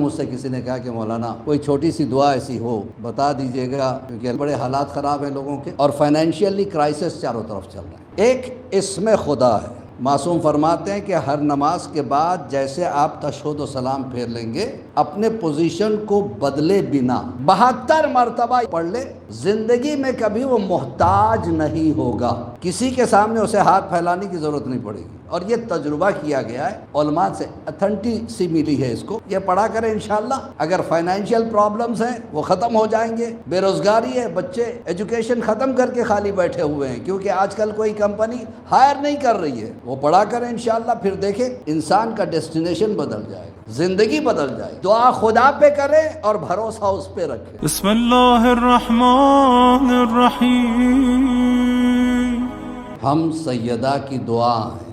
مجھ سے کسی نے کہا کہ مولانا کوئی چھوٹی سی دعا ایسی ہو بتا دیجئے گا، کیونکہ بڑے حالات خراب ہیں لوگوں کے اور فائنینشیلی کرائسس چاروں طرف چل رہے ہیں۔ ایک اسم خدا ہے، معصوم فرماتے ہیں کہ ہر نماز کے بعد جیسے آپ تشہد و سلام پھیر لیں گے اپنے پوزیشن کو بدلے بنا 72 مرتبہ پڑھ لے، زندگی میں کبھی وہ محتاج نہیں ہوگا، کسی کے سامنے اسے ہاتھ پھیلانے کی ضرورت نہیں پڑے گی۔ اور یہ تجربہ کیا گیا ہے، علماء سے اتھینٹسی ملی ہے اس کو، یہ پڑھا کریں انشاءاللہ۔ اگر فائنینشیل پرابلمز ہیں وہ ختم ہو جائیں گے، بے روزگاری ہے، بچے ایجوکیشن ختم کر کے خالی بیٹھے ہوئے ہیں کیونکہ آج کل کوئی کمپنی ہائر نہیں کر رہی ہے، وہ پڑھا کریں انشاءاللہ، پھر دیکھیں انسان کا ڈیسٹینیشن بدل جائے گا، زندگی بدل جائے گی۔ دعا خدا پہ کریں اور بھروسہ اس پہ رکھیں۔ بسم اللہ الرحمن الرحیم۔ ہم سیدہ کی دعا ہیں۔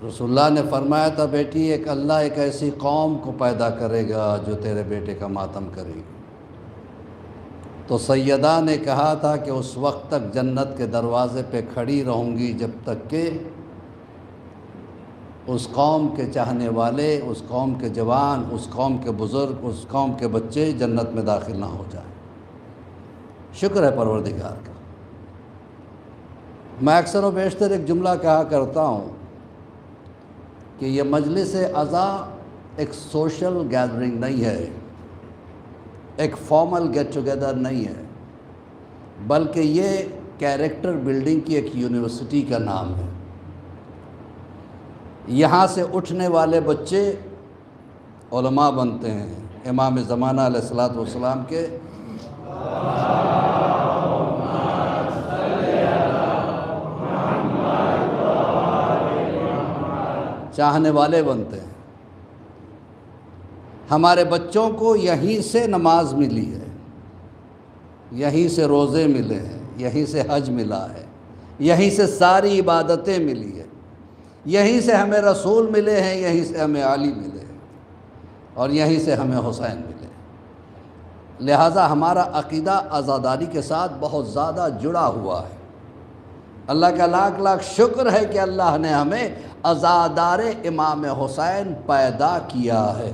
رسول اللہ نے فرمایا تھا بیٹی اللہ ایک ایسی قوم کو پیدا کرے گا جو تیرے بیٹے کا ماتم کرے گی، تو سیدہ نے کہا تھا کہ اس وقت تک جنت کے دروازے پہ کھڑی رہوں گی جب تک کہ اس قوم کے چاہنے والے، اس قوم کے جوان، اس قوم کے بزرگ، اس قوم کے بچے جنت میں داخل نہ ہو جائیں۔ شکر ہے پروردگار کا۔ میں اکثر و بیشتر ایک جملہ کہا کرتا ہوں کہ یہ مجلس عزا ایک سوشل گیدرنگ نہیں ہے، ایک فارمل گیٹ ٹوگیدر نہیں ہے، بلکہ یہ کیریکٹر بلڈنگ کی ایک یونیورسٹی کا نام ہے۔ یہاں سے اٹھنے والے بچے علماء بنتے ہیں، امام زمانہ علیہ الصلوۃ والسلام کے چاہنے والے بنتے ہیں۔ ہمارے بچوں کو یہیں سے نماز ملی ہے، یہیں سے روزے ملے ہیں، یہیں سے حج ملا ہے، یہیں سے ساری عبادتیں ملی ہیں، یہیں سے ہمیں رسول ملے ہیں، یہیں سے ہمیں علی ملے ہیں، اور یہیں سے ہمیں حسین ملے ہیں۔ لہٰذا ہمارا عقیدہ عزاداری کے ساتھ بہت زیادہ جڑا ہوا ہے۔ اللہ کا لاکھ لاکھ شکر ہے کہ اللہ نے ہمیں عزادار امام حسین پیدا کیا ہے،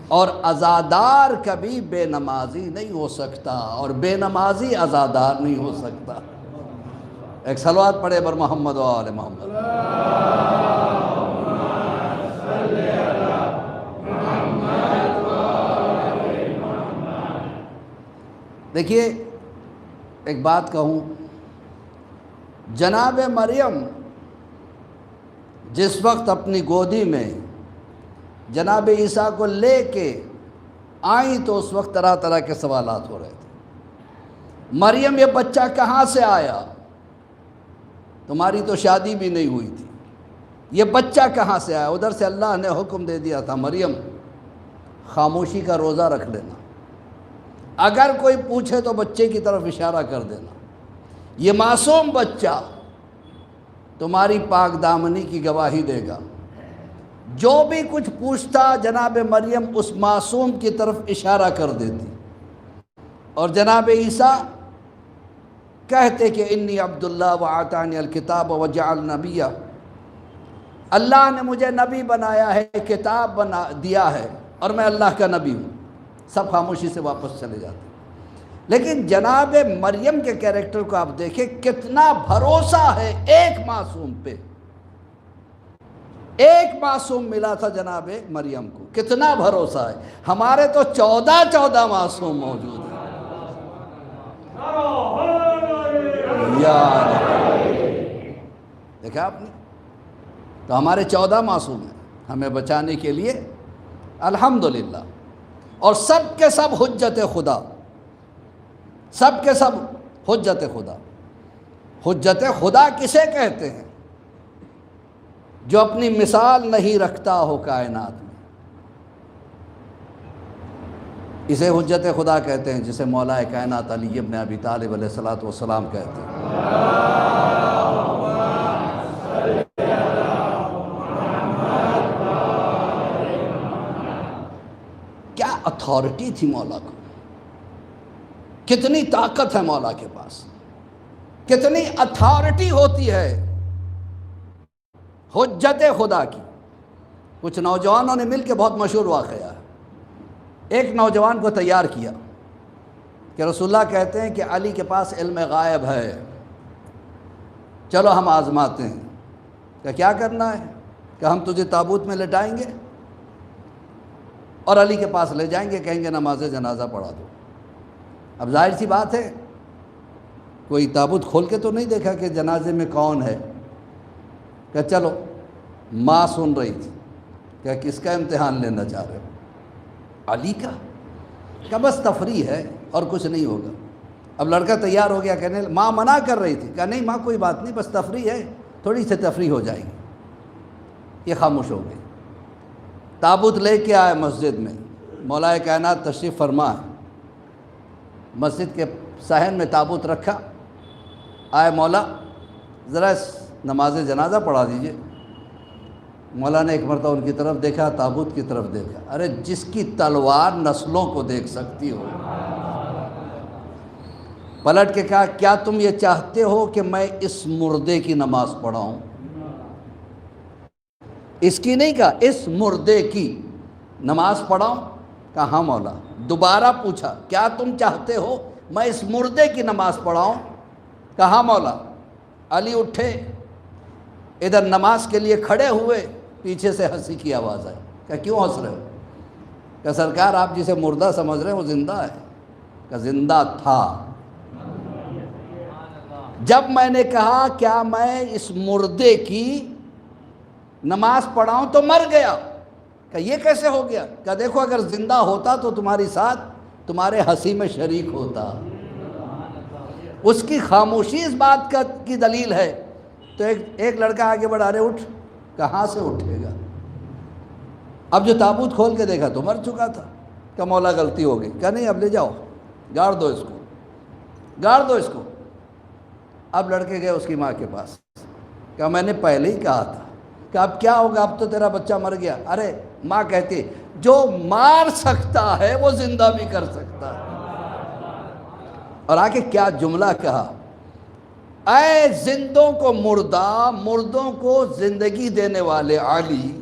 اور عزادار کبھی بے نمازی نہیں ہو سکتا اور بے نمازی عزادار نہیں ہو سکتا۔ ایک صلوات پڑھے بر محمد و آل محمد۔ دیکھیے ایک بات کہوں، جناب مریم جس وقت اپنی گودی میں جناب عیسیٰ کو لے کے آئیں تو اس وقت طرح طرح کے سوالات ہو رہے تھے۔ مریم یہ بچہ کہاں سے آیا؟ تمہاری تو شادی بھی نہیں ہوئی تھی، یہ بچہ کہاں سے آیا؟ ادھر سے اللہ نے حکم دے دیا تھا مریم خاموشی کا روزہ رکھ لینا، اگر کوئی پوچھے تو بچے کی طرف اشارہ کر دینا، یہ معصوم بچہ تمہاری پاک دامنی کی گواہی دے گا۔ جو بھی کچھ پوچھتا جناب مریم اس معصوم کی طرف اشارہ کر دیتی، اور جناب عیسیٰ کہتے کہ انی عبداللہ وآتانی الکتاب وجعل نبیہ، اللہ نے مجھے نبی بنایا ہے، کتاب دیا ہے اور میں اللہ کا نبی ہوں۔ سب خاموشی سے واپس چلے جاتے۔ لیکن جناب مریم کے کیریکٹر کو آپ دیکھیں، کتنا بھروسہ ہے ایک معصوم پہ۔ ایک معصوم ملا تھا جناب مریم کو، کتنا بھروسہ ہے۔ ہمارے تو 14 معصوم موجود ہیں۔ دیکھا آپ نے، تو ہمارے 14 معصوم ہیں ہمیں بچانے کے لیے، الحمدللہ۔ اور سب کے سب حجت خدا، سب کے سب حجت خدا۔ حجت خدا کسے کہتے ہیں؟ جو اپنی مثال نہیں رکھتا ہو کائنات میں، اسے حجت خدا کہتے ہیں، جسے مولا کائنات علی ابن ابی طالب علیہ الصلوۃ والسلام کہتے ہیں۔ کیا اتھارٹی تھی مولا کو، کتنی طاقت ہے مولا کے پاس، کتنی اتھارٹی ہوتی ہے حجت خدا کی۔ کچھ نوجوانوں نے مل کے بہت مشہور واقعہ ہے، ایک نوجوان کو تیار کیا کہ رسول اللہ کہتے ہیں کہ علی کے پاس علم غائب ہے، چلو ہم آزماتے ہیں۔ کہ کیا کرنا ہے؟ کہ ہم تجھے تابوت میں لٹائیں گے اور علی کے پاس لے جائیں گے، کہیں گے نماز جنازہ پڑھا دو۔ اب ظاہر سی بات ہے، کوئی تابوت کھول کے تو نہیں دیکھا کہ جنازے میں کون ہے۔ کہ چلو، ماں سن رہی تھی کہ کس کا امتحان لینا چاہ رہے ہو؟ علی کا؟ کہ بس تفریح ہے اور کچھ نہیں ہوگا۔ اب لڑکا تیار ہو گیا، کہنے ماں منع کر رہی تھی، کہا نہیں ماں کوئی بات نہیں، بس تفریح ہے، تھوڑی سی تفریح ہو جائے گی۔ یہ خاموش ہو گئی۔ تابوت لے کے آئے مسجد میں، مولا کائنات تشریف فرما ہے، مسجد کے صحن میں تابوت رکھا۔ آئے مولا ذرا نماز جنازہ پڑھا دیجئے۔ مولا نے ایک مرتبہ ان کی طرف دیکھا، تابوت کی طرف دیکھا، ارے جس کی تلوار نسلوں کو دیکھ سکتی ہو۔ پلٹ کے کہا کیا تم یہ چاہتے ہو کہ میں اس مردے کی نماز پڑھاؤں؟ اس کی نہیں کہا، اس مردے کی نماز پڑھاؤں؟ کہا ہاں مولا۔ دوبارہ پوچھا کیا تم چاہتے ہو میں اس مردے کی نماز پڑھاؤں؟ کہا ہاں مولا۔ علی اٹھے، ادھر نماز کے لیے کھڑے ہوئے، پیچھے سے ہنسی کی آواز آئی۔ کہا کیوں ہنس رہے ہو؟ کہ سرکار آپ جسے مردہ سمجھ رہے ہیں وہ زندہ ہے۔ کہ زندہ تھا۔ جب میں نے کہا کیا میں اس مردے کی نماز پڑھاؤں تو مر گیا۔ کہ یہ کیسے ہو گیا؟ کہ دیکھو اگر زندہ ہوتا تو تمہاری ساتھ تمہارے ہنسی میں شریک ہوتا۔ اس کی خاموشی اس بات کی دلیل ہے۔ تو ایک لڑکا آگے بڑھا رہے، اٹھ۔ کہاں سے اٹھے گا؟ اب جو تابوت کھول کے دیکھا تو مر چکا تھا۔ کہ مولا غلطی ہو گئی۔ کہ نہیں اب لے جاؤ، گاڑ دو اس کو، گاڑ دو اس کو۔ اب لڑکے گئے اس کی ماں کے پاس۔ کہ میں نے پہلے ہی کہا تھا کہ اب کیا ہوگا، اب تو تیرا بچہ مر گیا۔ ارے ماں کہتی جو مار سکتا ہے وہ زندہ بھی کر سکتا ہے۔ اور آگے کیا جملہ کہا، اے زندوں کو مردہ، مردوں کو زندگی دینے والے علی،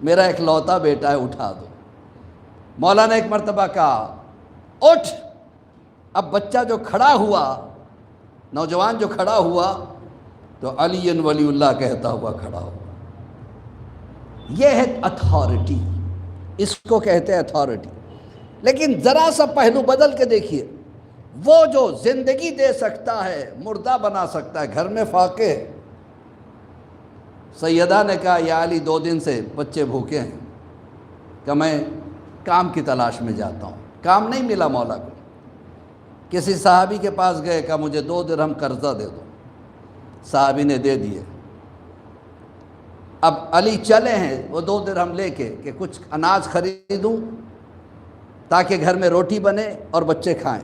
میرا ایک لوتا بیٹا ہے، اٹھا دو۔ مولا نے ایک مرتبہ کہا اٹھ۔ اب بچہ جو کھڑا ہوا، نوجوان جو کھڑا ہوا، تو علی ولی اللہ کہتا ہوا کھڑا ہوا۔ یہ ہے اتھارٹی، اس کو کہتے ہیں اتھارٹی۔ لیکن ذرا سا پہلو بدل کے دیکھیے، وہ جو زندگی دے سکتا ہے، مردہ بنا سکتا ہے، گھر میں فاقے ہے۔ سیدہ نے کہا یا علی 2 دن سے بچے بھوکے ہیں، کہ میں کام کی تلاش میں جاتا ہوں۔ کام نہیں ملا مولا کو، کسی صحابی کے پاس گئے، کہا مجھے 2 درہم قرضہ دے دو۔ صحابی نے دے دیے۔ اب علی چلے ہیں وہ 2 درہم لے کے کہ کچھ اناج خریدوں تاکہ گھر میں روٹی بنے اور بچے کھائیں۔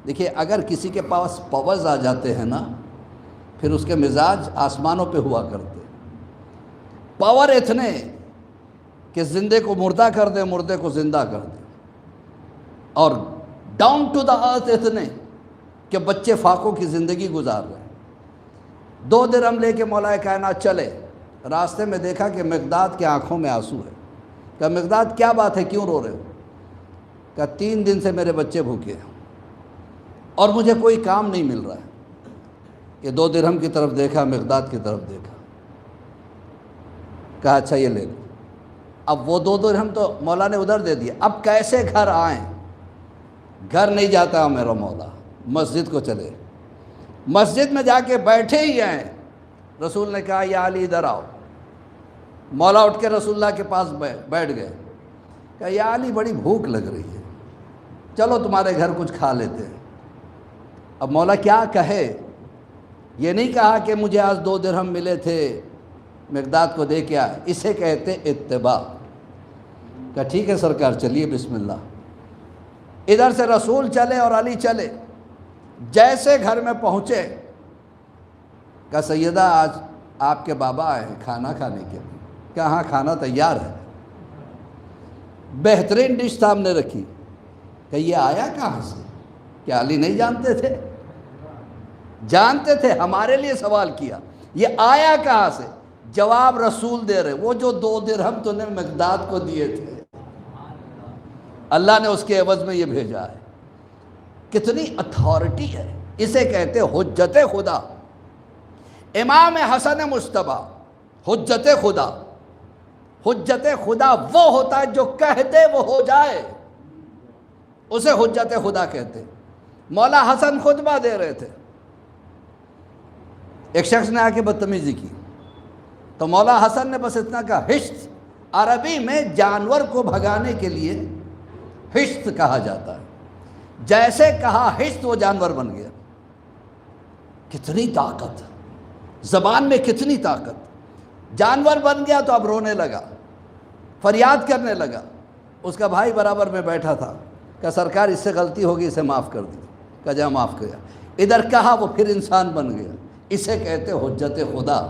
دیکھیے اگر کسی کے پاس پاورز آ جاتے ہیں نا، پھر اس کے مزاج آسمانوں پہ ہوا کرتے۔ پاور اتنے کہ زندے کو مردہ کر دے، مردے کو زندہ کر دے، اور ڈاؤن ٹو دا ارتھ اتنے کہ بچے فاقوں کی زندگی گزار رہے ہیں۔ 2 درہم لے کے مولا کائنات چلے، راستے میں دیکھا کہ مقداد کے آنکھوں میں آنسو ہے۔ کہا مقداد کیا بات ہے، کیوں رو رہے ہو؟ کہا 3 دن سے میرے بچے بھوکے ہیں اور مجھے کوئی کام نہیں مل رہا ہے۔ یہ 2 درہم کی طرف دیکھا، مقداد کی طرف دیکھا، کہا اچھا یہ لے لو۔ اب وہ 2 درہم تو مولا نے ادھر دے دیا، اب کیسے گھر آئیں؟ گھر نہیں جاتا میرا مولا، مسجد کو چلے۔ مسجد میں جا کے بیٹھے ہی ہیں، رسول نے کہا یا علی ادھر آؤ۔ مولا اٹھ کے رسول اللہ کے پاس بیٹھ گئے۔ کہا یا علی بڑی بھوک لگ رہی ہے، چلو تمہارے گھر کچھ کھا لیتے ہیں۔ اب مولا کیا کہے؟ یہ نہیں کہا کہ مجھے آج 2 درہم ملے تھے، مقداد کو دے کے آئے، اسے کہتے اتباع۔ کہا ٹھیک ہے سرکار چلیے بسم اللہ۔ ادھر سے رسول چلے اور علی چلے، جیسے گھر میں پہنچے کہا سیدہ آج آپ کے بابا آئے ہیں کھانا کھانے کے لیے۔ کہا ہاں کھانا تیار ہے۔ بہترین ڈش سامنے رکھی۔ کہ یہ آیا کہاں سے؟ کیا علی نہیں جانتے تھے؟ جانتے تھے، ہمارے لیے سوال کیا یہ آیا کہاں سے؟ جواب رسول دے رہے، وہ جو 2 درہم تو نے مقداد کو دیے تھے، اللہ نے اس کے عوض میں یہ بھیجا ہے۔ کتنی اتھارٹی ہے، اسے کہتے حجت خدا۔ امام حسن مجتبی حجت خدا۔ حجت خدا وہ ہوتا ہے جو کہہ دے وہ ہو جائے، اسے حجت خدا کہتے۔ مولا حسن خطبہ دے رہے تھے، ایک شخص نے آ کے بدتمیزی کی، تو مولا حسن نے بس اتنا کہا، ہشت، عربی میں جانور کو بھگانے کے لیے ہشت کہا جاتا ہے، جیسے کہا ہشت وہ جانور بن گیا۔ کتنی طاقت، زبان میں کتنی طاقت۔ جانور بن گیا تو اب رونے لگا، فریاد کرنے لگا۔ اس کا بھائی برابر میں بیٹھا تھا، کہ سرکار اس سے غلطی ہوگی، اسے معاف کر دی۔ کہ جا معاف کیا، ادھر کہا وہ پھر انسان بن گیا، اسے کہتے حجت خدا۔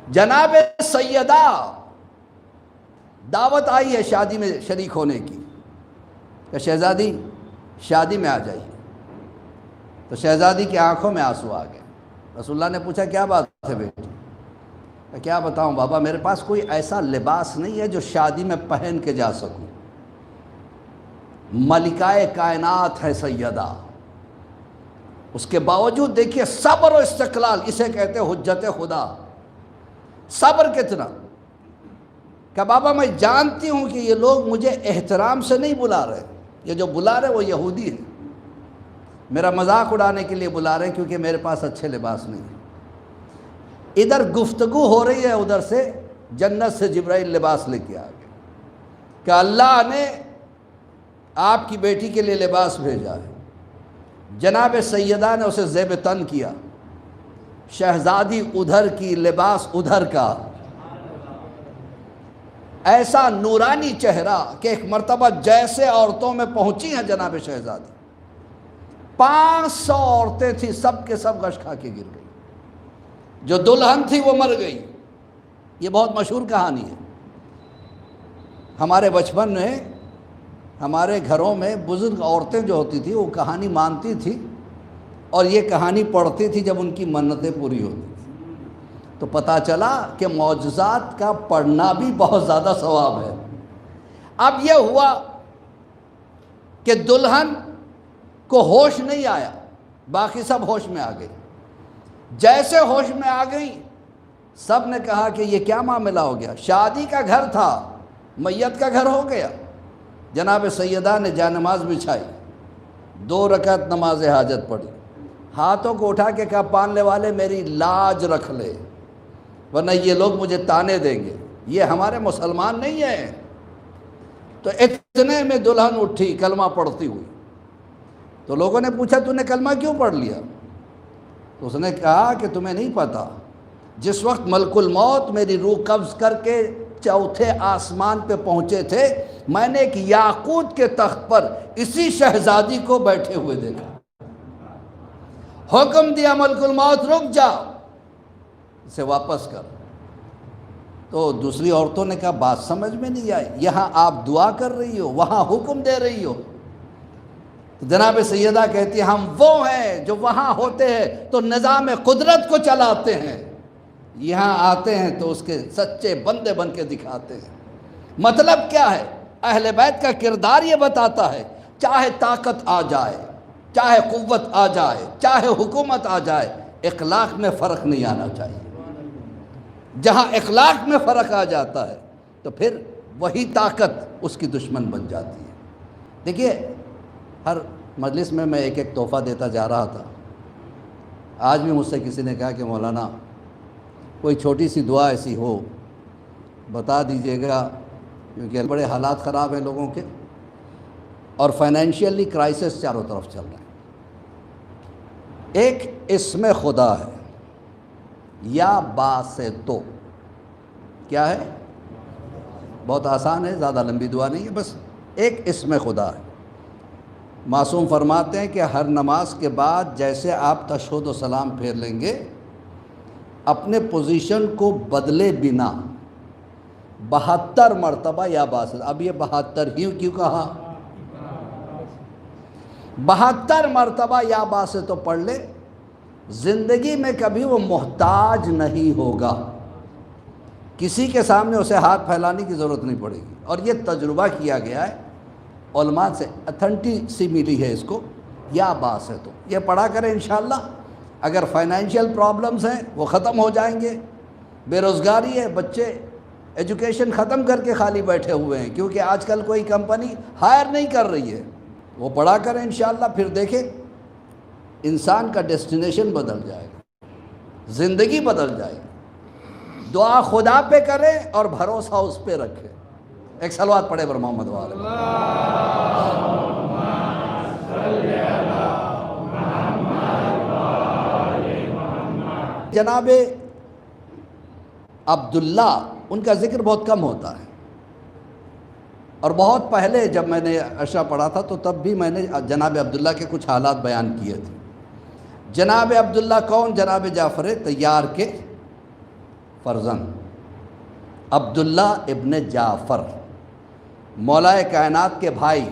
جناب سیدہ دعوت آئی ہے شادی میں شریک ہونے کی، کہ شہزادی شادی میں آ جائیے۔ تو شہزادی کی آنکھوں میں آنسو آ گئے۔ رسول اللہ نے پوچھا کیا بات ہے بیٹی؟ کہ کیا بتاؤں بابا، میرے پاس کوئی ایسا لباس نہیں ہے جو شادی میں پہن کے جا سکوں۔ ملکہ کائنات ہے سیدہ، اس کے باوجود دیکھیے صبر و استقلال، اسے کہتے حجت خدا۔ صبر کتنا، کہ بابا میں جانتی ہوں کہ یہ لوگ مجھے احترام سے نہیں بلا رہے، یہ جو بلا رہے وہ یہودی ہیں، میرا مذاق اڑانے کے لیے بلا رہے ہیں کیونکہ میرے پاس اچھے لباس نہیں ہیں۔ ادھر گفتگو ہو رہی ہے، ادھر سے جنت سے جبرائیل لباس لے کے آ گئے کہ اللہ نے آپ کی بیٹی کے لیے لباس بھیجا ہے۔ جناب سیدہ نے اسے زیب تن کیا، شہزادی ادھر کی، لباس ادھر کا، ایسا نورانی چہرہ کہ ایک مرتبہ جیسے عورتوں میں پہنچی ہیں جناب شہزادی، 500 عورتیں تھیں، سب کے سب غش کھا کے گر گئی۔ جو دلہن تھی وہ مر گئی۔ یہ بہت مشہور کہانی ہے۔ ہمارے بچپن میں ہمارے گھروں میں بزرگ عورتیں جو ہوتی تھیں وہ کہانی مانتی تھی، اور یہ کہانی پڑھتی تھی جب ان کی منتیں پوری ہوتی تھی، تو پتہ چلا کہ معجزات کا پڑھنا بھی بہت زیادہ ثواب ہے۔ اب یہ ہوا کہ دلہن کو ہوش نہیں آیا، باقی سب ہوش میں آ گئی۔ جیسے ہوش میں آ گئی، سب نے کہا کہ یہ کیا معاملہ ہو گیا، شادی کا گھر تھا، میت کا گھر ہو گیا۔ جناب سیدہ نے جانماز بچھائی، 2 رکعت نماز حاجت پڑھی، ہاتھوں کو اٹھا کے کہا پاننے والے میری لاج رکھ لے، ورنہ یہ لوگ مجھے تانے دیں گے، یہ ہمارے مسلمان نہیں ہیں۔ تو اتنے میں دلہن اٹھی کلمہ پڑھتی ہوئی۔ تو لوگوں نے پوچھا تو نے کلمہ کیوں پڑھ لیا؟ تو اس نے کہا کہ تمہیں نہیں پتا، جس وقت ملک الموت میری روح قبض کر کے 4تھے آسمان پہ پہنچے تھے، میں نے ایک یاقوت کے تخت پر اسی شہزادی کو بیٹھے ہوئے دیکھا، حکم دیا ملک الموت رک جا، اسے واپس کر۔ تو دوسری عورتوں نے کہا بات سمجھ میں نہیں آئی، یہاں آپ دعا کر رہی ہو، وہاں حکم دے رہی ہو۔ تو جناب سیدہ کہتی ہیں ہم وہ ہیں جو وہاں ہوتے ہیں تو نظام قدرت کو چلاتے ہیں، یہاں آتے ہیں تو اس کے سچے بندے بن کے دکھاتے ہیں۔ مطلب کیا ہے؟ اہل بیت کا کردار یہ بتاتا ہے، چاہے طاقت آ جائے، چاہے قوت آ جائے، چاہے حکومت آ جائے، اخلاق میں فرق نہیں آنا چاہیے۔ جہاں اخلاق میں فرق آ جاتا ہے تو پھر وہی طاقت اس کی دشمن بن جاتی ہے۔ دیکھیے ہر مجلس میں میں ایک تحفہ دیتا جا رہا تھا۔ آج بھی مجھ سے کسی نے کہا کہ مولانا کوئی چھوٹی سی دعا ایسی ہو بتا دیجئے گا، کیونکہ بڑے حالات خراب ہیں لوگوں کے، اور فائنینشیلی کرائسس چاروں طرف چل رہا ہے۔ ایک اسم خدا ہے، یا باسطو، کیا ہے؟ بہت آسان ہے، زیادہ لمبی دعا نہیں ہے، بس ایک اسم خدا ہے۔ معصوم فرماتے ہیں کہ ہر نماز کے بعد جیسے آپ تشہد و سلام پھیر لیں گے، اپنے پوزیشن کو بدلے بنا 72 مرتبہ یا باسط، اب یہ 72 ہی کیوں کہا؟ 72 مرتبہ یا باسط تو پڑھ لے، زندگی میں کبھی وہ محتاج نہیں ہوگا، کسی کے سامنے اسے ہاتھ پھیلانے کی ضرورت نہیں پڑے گی۔ اور یہ تجربہ کیا گیا ہے علماء سے، اتھینٹسی ملی ہے اس کو، یا باس ہے تو یہ پڑھا کریں انشاءاللہ۔ اگر فائنینشیل پرابلمز ہیں وہ ختم ہو جائیں گے، بے روزگاری ہے، بچے ایجوکیشن ختم کر کے خالی بیٹھے ہوئے ہیں کیونکہ آج کل کوئی کمپنی ہائر نہیں کر رہی ہے، وہ پڑھا کریں انشاءاللہ، پھر دیکھیں انسان کا ڈیسٹینیشن بدل جائے گا، زندگی بدل جائے گی۔ دعا خدا پہ کریں اور بھروسہ اس پہ رکھیں۔ ایک صلوات پڑھے بر محمد وآلہ۔ جناب عبداللہ، ان کا ذکر بہت کم ہوتا ہے، اور بہت پہلے جب میں نے عشاء پڑھا تھا تو تب بھی میں نے جناب عبداللہ کے کچھ حالات بیان کیے تھے۔ جناب عبداللہ کون؟ جناب جعفر طیار کے فرزند عبداللہ ابن جعفر، مولا کائنات کے بھائی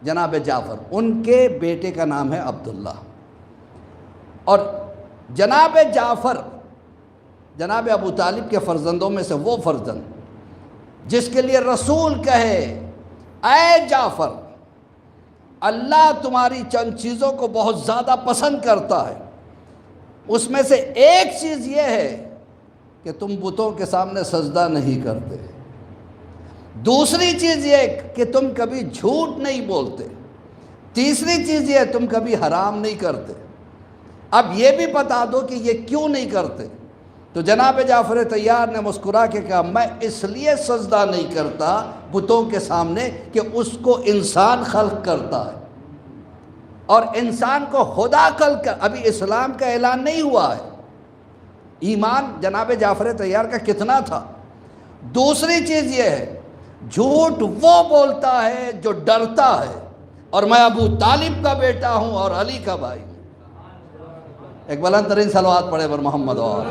جناب جعفر، ان کے بیٹے کا نام ہے عبداللہ۔ اور جناب جعفر جناب ابو طالب کے فرزندوں میں سے وہ فرزند جس کے لیے رسول کہے اے جعفر اللہ تمہاری چند چیزوں کو بہت زیادہ پسند کرتا ہے، اس میں سے ایک چیز یہ ہے کہ تم بتوں کے سامنے سجدہ نہیں کرتے، دوسری چیز یہ کہ تم کبھی جھوٹ نہیں بولتے، تیسری چیز یہ تم کبھی حرام نہیں کرتے۔ اب یہ بھی بتا دو کہ یہ کیوں نہیں کرتے؟ تو جناب جعفر طیار نے مسکرا کے کہا میں اس لیے سجدہ نہیں کرتا بتوں کے سامنے کہ اس کو انسان خلق کرتا ہے، اور انسان کو خدا خلق کر، ابھی اسلام کا اعلان نہیں ہوا ہے۔ ایمان جناب جعفر طیار کا کتنا تھا؟ دوسری چیز یہ ہے جھوٹ وہ بولتا ہے جو ڈرتا ہے، اور میں ابو طالب کا بیٹا ہوں اور علی کا بھائی ہوں۔ ایک بلند ترین صلوات پڑھے بر محمد اور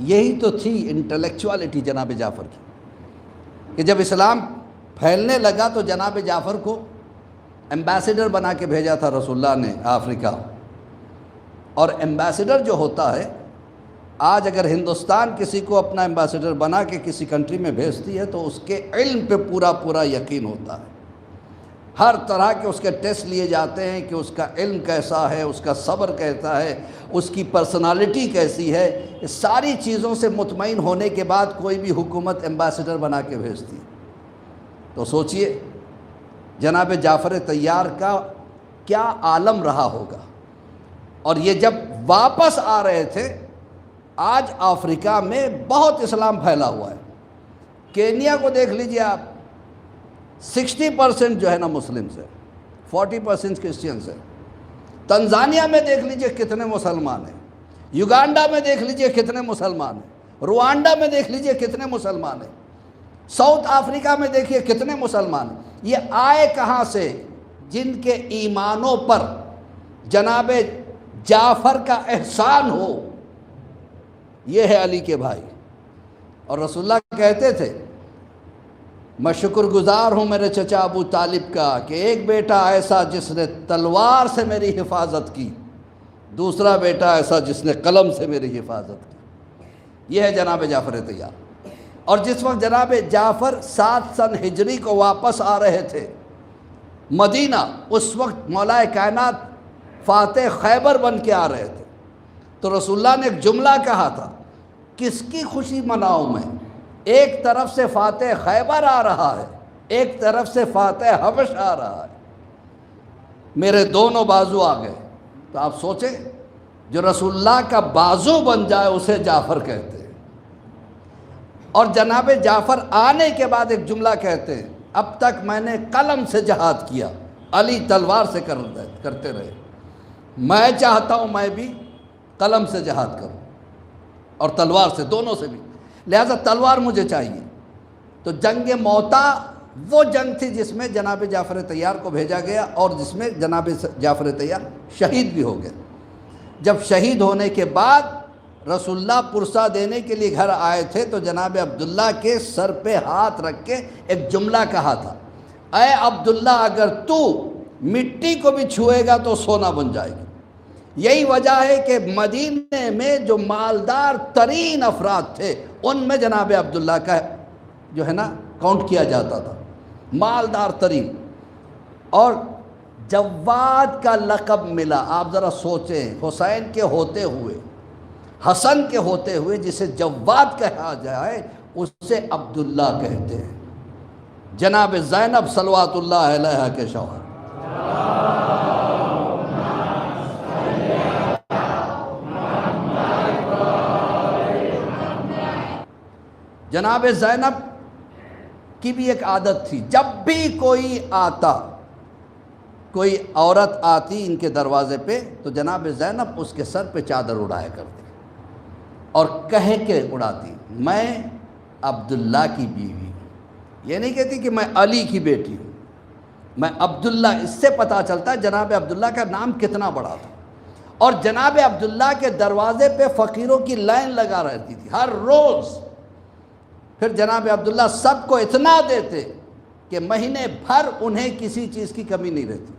یہی تو تھی انٹلیکچوالٹی جناب جعفر کی، کہ جب اسلام پھیلنے لگا تو جناب جعفر کو ایمبیسیڈر بنا کے بھیجا تھا رسول اللہ نے افریقہ۔ اور ایمبیسیڈر جو ہوتا ہے، آج اگر ہندوستان کسی کو اپنا ایمبیسیڈر بنا کے کسی کنٹری میں بھیجتی ہے تو اس کے علم پہ پورا یقین ہوتا ہے، ہر طرح کے اس کے ٹیسٹ لیے جاتے ہیں کہ اس کا علم کیسا ہے، اس کا صبر کیسا ہے، اس کی پرسنالٹی کیسی ہے، اس ساری چیزوں سے مطمئن ہونے کے بعد کوئی بھی حکومت ایمبیسیڈر بنا کے بھیجتی ہے۔ تو سوچئے جناب جعفر طیار کا کیا عالم رہا ہوگا۔ اور یہ جب واپس آ رہے تھے، آج افریقہ میں بہت اسلام پھیلا ہوا ہے، کینیا کو دیکھ لیجئے آپ، 60% جو ہے نا مسلمز ہے، 40% کرسچنز ہے۔ تنزانیہ میں دیکھ لیجئے کتنے مسلمان ہیں، یوگانڈا میں دیکھ لیجئے کتنے مسلمان ہیں، روانڈا میں دیکھ لیجئے کتنے مسلمان ہیں، ساؤتھ افریقہ میں دیکھیے کتنے مسلمان ہیں۔ یہ آئے کہاں سے؟ جن کے ایمانوں پر جناب جعفر کا احسان ہو، یہ ہے علی کے بھائی۔ اور رسول اللہ کہتے تھے میں شکر گزار ہوں میرے چچا ابو طالب کا کہ ایک بیٹا ایسا جس نے تلوار سے میری حفاظت کی، دوسرا بیٹا ایسا جس نے قلم سے میری حفاظت کی۔ یہ ہے جناب جعفر طیار۔ اور جس وقت جناب جعفر 7 سن ہجری کو واپس آ رہے تھے مدینہ، اس وقت مولا کائنات فاتح خیبر بن کے آ رہے تھے، تو رسول اللہ نے ایک جملہ کہا تھا کس کی خوشی مناؤں میں؟ ایک طرف سے فاتح خیبر آ رہا ہے، ایک طرف سے فاتح حبش آ رہا ہے، میرے دونوں بازو آ گئے۔ تو آپ سوچیں جو رسول اللہ کا بازو بن جائے اسے جعفر کہتے ہیں۔ اور جناب جعفر آنے کے بعد ایک جملہ کہتے ہیں اب تک میں نے قلم سے جہاد کیا، علی تلوار سے کرتے رہے، میں چاہتا ہوں میں بھی قلم سے جہاد کروں اور تلوار سے، دونوں سے بھی، لہذا تلوار مجھے چاہیے۔ تو جنگ موتا وہ جنگ تھی جس میں جناب جعفر طیار کو بھیجا گیا اور جس میں جناب جعفر طیار شہید بھی ہو گئے۔ جب شہید ہونے کے بعد رسول اللہ پرسہ دینے کے لیے گھر آئے تھے تو جناب عبداللہ کے سر پہ ہاتھ رکھ کے ایک جملہ کہا تھا، اے عبداللہ اگر تو مٹی کو بھی چھوئے گا تو سونا بن جائے گی۔ یہی وجہ ہے کہ مدینے میں جو مالدار ترین افراد تھے ان میں جناب عبداللہ کا جو ہے نا کاؤنٹ کیا جاتا تھا، مالدار ترین۔ اور جواد کا لقب ملا، آپ ذرا سوچیں، حسین کے ہوتے ہوئے، حسن کے ہوتے ہوئے جسے جواد کہا جائے اسے عبداللہ کہتے ہیں۔ جناب زینب صلوات اللہ علیہا کے شوہر، جناب زینب کی بھی ایک عادت تھی، جب بھی کوئی آتا، کوئی عورت آتی ان کے دروازے پہ تو جناب زینب اس کے سر پہ چادر اڑایا کرتی اور کہہ کے اڑاتی، میں عبداللہ کی بیوی ہوں۔ یہ نہیں کہتی کہ میں علی کی بیٹی ہوں، میں عبداللہ۔ اس سے پتہ چلتا ہے جناب عبداللہ کا نام کتنا بڑا تھا۔ اور جناب عبداللہ کے دروازے پہ فقیروں کی لائن لگا رہتی تھی ہر روز۔ پھر جناب عبداللہ سب کو اتنا دیتے کہ مہینے بھر انہیں کسی چیز کی کمی نہیں رہتی۔